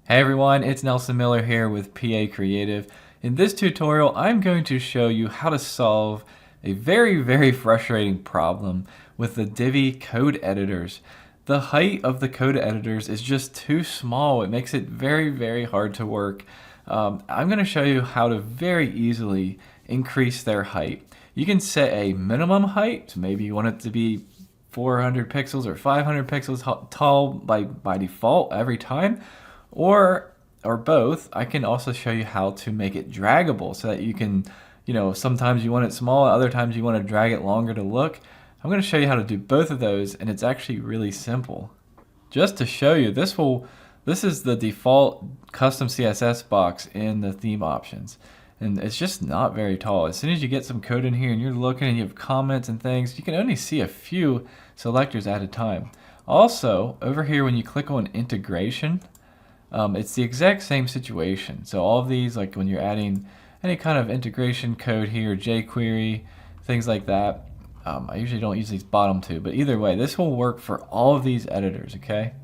Hey everyone, it's Nelson Miller here with PA Creative. In this tutorial, I'm going to show you how to solve a very frustrating problem with the Divi code editors. The height of the code editors is just too small. It makes it very hard to work. I'm going to show you how to very easily increase their height. You can set a minimum height, so maybe you want it to be 400 pixels or 500 pixels tall by default every time. Or both. I can also show you how to make it draggable so that you can, sometimes you want it small, other times you want to drag it longer to look. I'm going to show you how to do both of those, and it's actually really simple. Just to show you, this is the default custom CSS box in the theme options. And it's just not very tall. As soon as you get some code in here and you're looking and you have comments and things, you can only see a few selectors at a time. Also, over here when you click on integration, it's the exact same situation. So all of these, like when you're adding any kind of integration code here, jQuery, things like that. I usually don't use these bottom two, but either way, this will work for all of these editors, okay?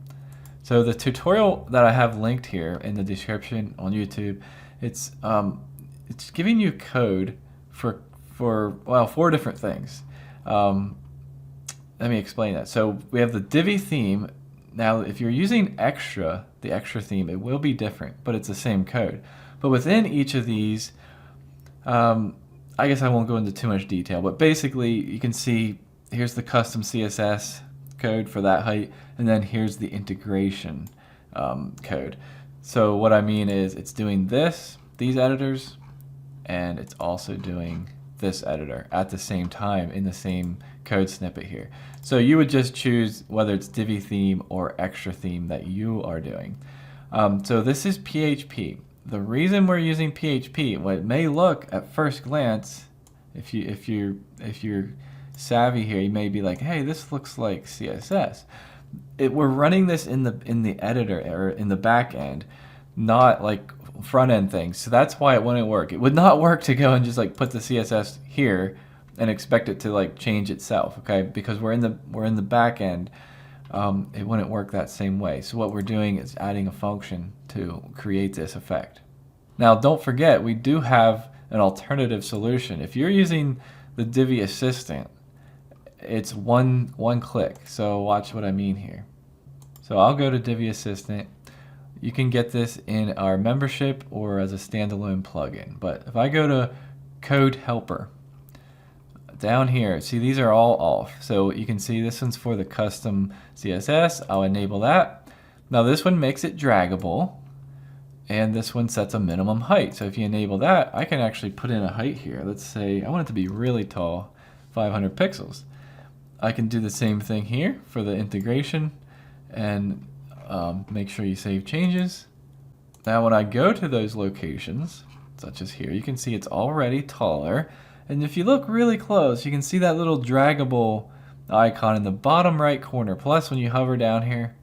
So the tutorial that I have linked here in the description on YouTube, it's giving you code for well, 4 different things. Let me explain that. So we have the Divi theme. Now, if you're using the extra theme, it will be different, but it's the same code. But within each of these, I guess I won't go into too much detail, but basically you can see here's the custom CSS code for that height, and then here's the integration code. So what I mean is it's doing these editors, and it's also doing this editor at the same time in the same code snippet here. So you would just choose whether it's Divi theme or extra theme that you are doing. So this is PHP. The reason we're using PHP, what it may look at first glance, if you're savvy here, you may be like, hey, this looks like CSS. We're running this in the editor or in the back end, not like front end things. So that's why it wouldn't work. It would not work to go and just like put the CSS here and expect it to like change itself, okay? Because we're in the back end, it wouldn't work that same way. So what we're doing is adding a function to create this effect. Now don't forget, we do have an alternative solution. If you're using the Divi Assistant, it's one click. So watch what I mean here. So I'll go to Divi Assistant. You can get this in our membership or as a standalone plugin. But if I go to Code Helper, down here, see these are all off. So you can see this one's for the custom CSS. I'll enable that. Now this one makes it draggable, and this one sets a minimum height. So if you enable that, I can actually put in a height here. Let's say I want it to be really tall, 500 pixels. I can do the same thing here for the integration and make sure you save changes. Now when I go to those locations, such as here, you can see it's already taller. And if you look really close, you can see that little draggable icon in the bottom right corner. Plus when you hover down here,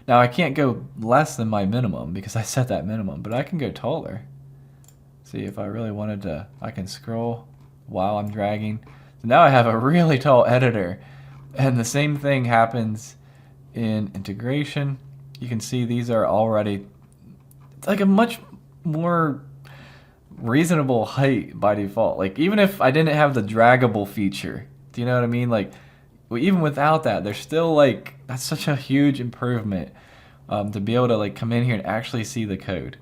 now I can't go less than my minimum because I set that minimum, but I can go taller. See, if I really wanted to, I can scroll while I'm dragging. So now I have a really tall editor. And the same thing happens in integration. You can see these are already, it's like a much more reasonable height by default. Like even if I didn't have the draggable feature, do you know what I mean? Like even without that, there's still like, that's such a huge improvement to be able to like come in here and actually see the code.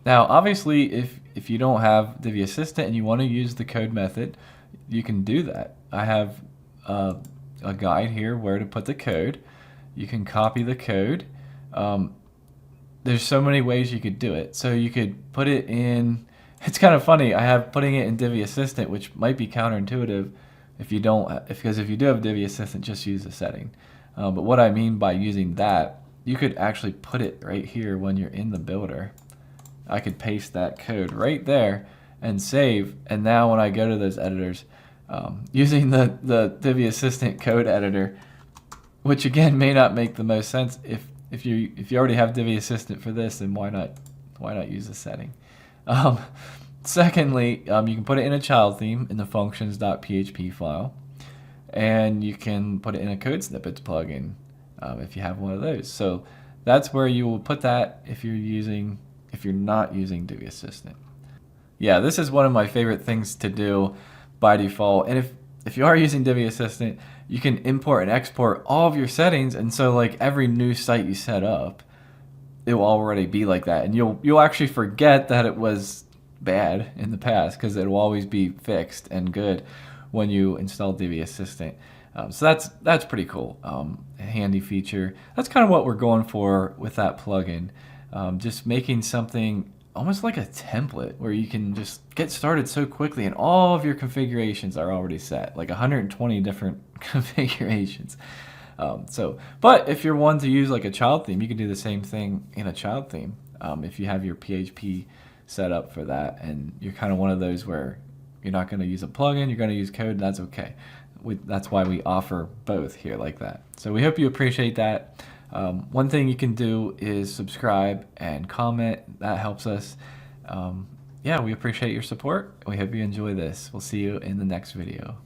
Now obviously if you don't have Divi Assistant and you want to use the code method, you can do that. I have a guide here where to put the code. You can copy the code. There's so many ways you could do it. So you could put it in, it's kind of funny, I have putting it in Divi Assistant, which might be counterintuitive because if you do have Divi Assistant, just use the setting. But what I mean by using that, you could actually put it right here when you're in the builder. I could paste that code right there and save, and now when I go to those editors, using the Divi Assistant code editor, which again may not make the most sense. If you already have Divi Assistant for this, then why not use the setting? Secondly, you can put it in a child theme in the functions.php file, and you can put it in a code snippets plugin if you have one of those. So That's where you will put that if you're not using Divi Assistant. Yeah, this is one of my favorite things to do by default. And if you are using Divi Assistant, you can import and export all of your settings, and so like every new site you set up, it will already be like that, and you'll actually forget that it was bad in the past because it will always be fixed and good when you install Divi Assistant. So that's pretty cool. A handy feature. That's kind of what we're going for with that plugin. Just making something almost like a template where you can just get started so quickly and all of your configurations are already set, like 120 different configurations. But if you're one to use like a child theme, you can do the same thing in a child theme. If you have your PHP set up for that and you're kind of one of those where you're not going to use a plugin, you're going to use code, and that's okay. That's why we offer both here like that. So we hope you appreciate that. One thing you can do is subscribe and comment. That helps us. Yeah, we appreciate your support. We hope you enjoy this. We'll see you in the next video.